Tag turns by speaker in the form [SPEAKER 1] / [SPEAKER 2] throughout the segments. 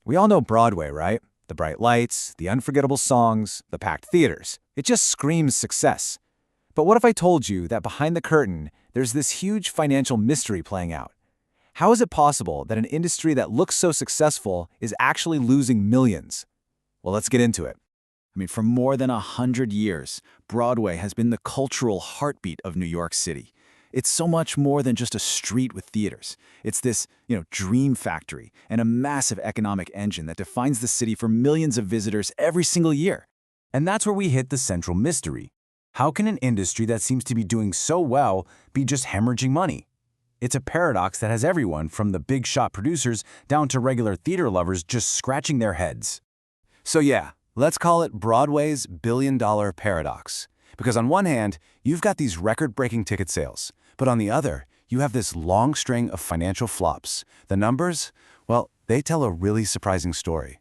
[SPEAKER 1] We all know Broadway, right? The bright lights, the unforgettable songs, the packed theaters. It just screams success. But what if I told you that behind the curtain, there's this huge financial mystery playing out? How is it possible that an industry that looks so successful is actually losing millions? Well, let's get into it. For more than 100 years, Broadway has been the cultural heartbeat of New York City. It's so much more than just a street with theaters. It's this, dream factory and a massive economic engine that defines the city for millions of visitors every single year. And that's where we hit the central mystery. How can an industry that seems to be doing so well be just hemorrhaging money? It's a paradox that has everyone from the big shot producers down to regular theater lovers just scratching their heads. So yeah, let's call it Broadway's billion-dollar paradox. Because on one hand, you've got these record-breaking ticket sales, but on the other, you have this long string of financial flops. The numbers, well, they tell a really surprising story.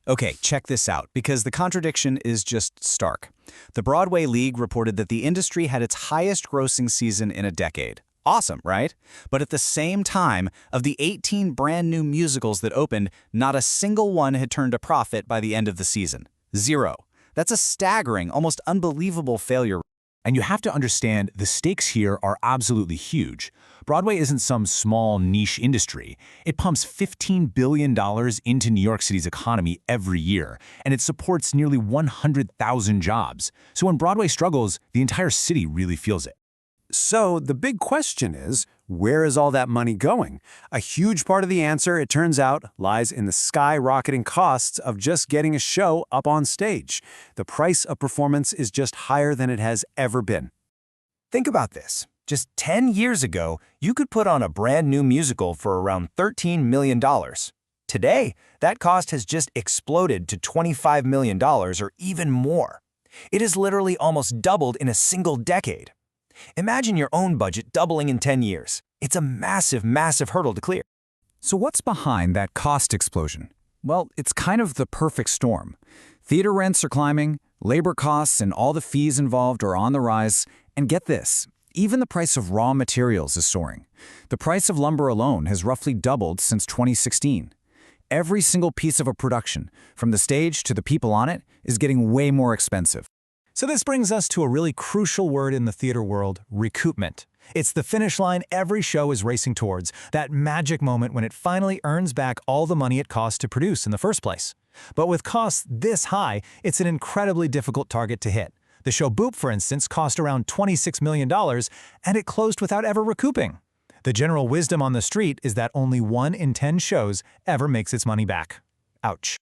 [SPEAKER 2] Okay, check this out, because the contradiction is just stark. The Broadway League reported that the industry had its highest grossing season in a decade. Awesome, right? But at the same time, of the 18 brand new musicals that opened, not a single one had turned a profit by the end of the season. 0. That's a staggering, almost unbelievable failure.
[SPEAKER 3] And you have to understand the stakes here are absolutely huge. Broadway isn't some small niche industry. It pumps $15 billion into New York City's economy every year, and it supports nearly 100,000 jobs. So when Broadway struggles, the entire city really feels it.
[SPEAKER 4] So the big question is, where is all that money going? A huge part of the answer, it turns out, lies in the skyrocketing costs of just getting a show up on stage. The price of performance is just higher than it has ever been.
[SPEAKER 1] Think about this. Just 10 years ago, you could put on a brand new musical for around $13 million. Today, that cost has just exploded to $25 million or even more. It has literally almost doubled in a single decade. Imagine your own budget doubling in 10 years. It's a massive, massive hurdle to clear.
[SPEAKER 3] So what's behind that cost explosion? Well, it's kind of the perfect storm. Theater rents are climbing, labor costs and all the fees involved are on the rise, and get this, even the price of raw materials is soaring. The price of lumber alone has roughly doubled since 2016. Every single piece of a production, from the stage to the people on it, is getting way more expensive.
[SPEAKER 2] So this brings us to a really crucial word in the theater world, recoupment. It's the finish line every show is racing towards, that magic moment when it finally earns back all the money it cost to produce in the first place. But with costs this high, it's an incredibly difficult target to hit. The show Boop, for instance, cost around $26 million, and it closed without ever recouping. The general wisdom on the street is that only 1 in 10 shows ever makes its money back. Ouch.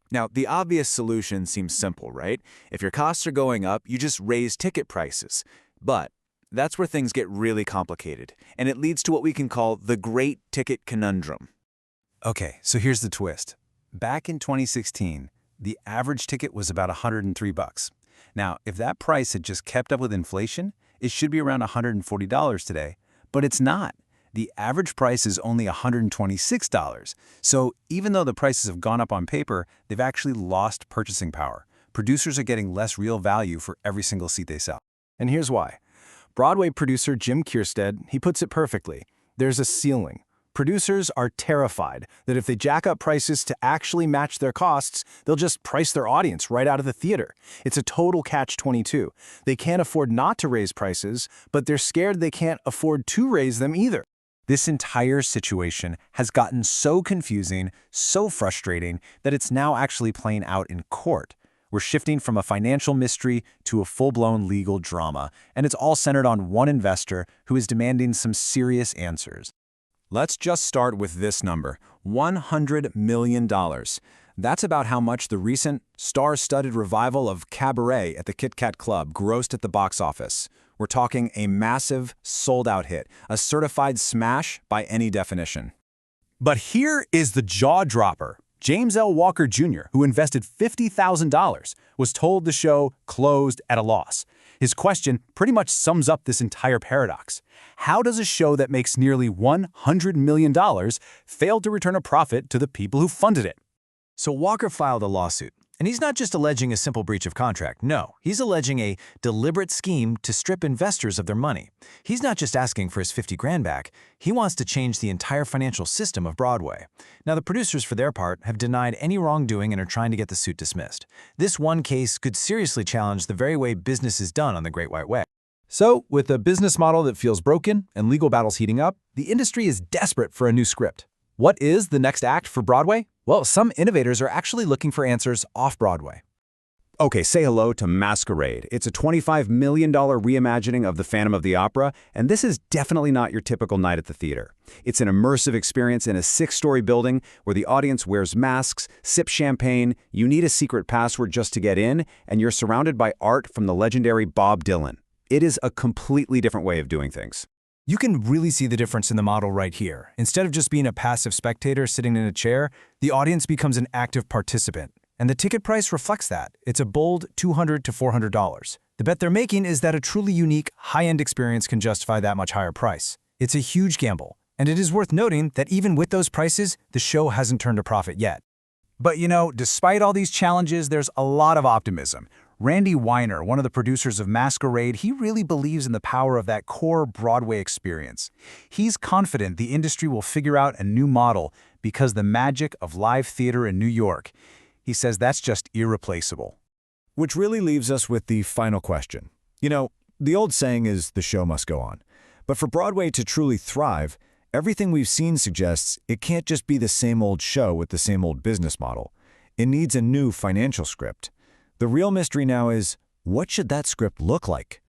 [SPEAKER 1] Now, the obvious solution seems simple, right? If your costs are going up, you just raise ticket prices. But that's where things get really complicated, and it leads to what we can call the Great Ticket Conundrum. Okay, so here's the twist. Back in 2016, the average ticket was about $103. Now, if that price had just kept up with inflation, it should be around $140 today, but it's not. The average price is only $126. So even though the prices have gone up on paper, they've actually lost purchasing power. Producers are getting less real value for every single seat they sell. And here's why. Broadway producer Jim Kierstead, he puts it perfectly. There's a ceiling. Producers are terrified that if they jack up prices to actually match their costs, they'll just price their audience right out of the theater. It's a total catch-22. They can't afford not to raise prices, but they're scared they can't afford to raise them either. This entire situation has gotten so confusing, so frustrating, that it's now actually playing out in court. We're shifting from a financial mystery to a full-blown legal drama, and it's all centered on one investor who is demanding some serious answers. Let's just start with this number, $100 million. That's about how much the recent star-studded revival of Cabaret at the Kit Kat Club grossed at the box office. We're talking a massive, sold-out hit, a certified smash by any definition. But here is the jaw-dropper. James L. Walker Jr., who invested $50,000, was told the show closed at a loss. His question pretty much sums up this entire paradox. How does a show that makes nearly $100 million fail to return a profit to the people who funded it? So Walker filed a lawsuit.
[SPEAKER 2] And he's not just alleging a simple breach of contract. No, he's alleging a deliberate scheme to strip investors of their money. He's not just asking for his 50 grand back. He wants to change the entire financial system of Broadway. Now, the producers, for their part, have denied any wrongdoing and are trying to get the suit dismissed. This one case could seriously challenge the very way business is done on the Great White Way.
[SPEAKER 5] So, with a business model that feels broken and legal battles heating up, the industry is desperate for a new script. What is the next act for Broadway? Well, some innovators are actually looking for answers off-Broadway.
[SPEAKER 4] Okay, say hello to Masquerade. It's a $25 million reimagining of The Phantom of the Opera, and this is definitely not your typical night at the theater. It's an immersive experience in a 6-story building where the audience wears masks, sips champagne, you need a secret password just to get in, and you're surrounded by art from the legendary Bob Dylan. It is a completely different way of doing things.
[SPEAKER 2] You can really see the difference in the model right here. Instead of just being a passive spectator sitting in a chair, the audience becomes an active participant. And the ticket price reflects that. It's a bold $200 to $400. The bet they're making is that a truly unique, high-end experience can justify that much higher price. It's a huge gamble. And it is worth noting that even with those prices, the show hasn't turned a profit yet.
[SPEAKER 3] But you know, despite all these challenges, there's a lot of optimism. Randy Weiner, one of the producers of Masquerade, he really believes in the power of that core Broadway experience. He's confident the industry will figure out a new model because the magic of live theater in New York. He says that's just irreplaceable.
[SPEAKER 1] Which really leaves us with the final question. You know, the old saying is the show must go on. But for Broadway to truly thrive, everything we've seen suggests it can't just be the same old show with the same old business model. It needs a new financial script. The real mystery now is, what should that script look like?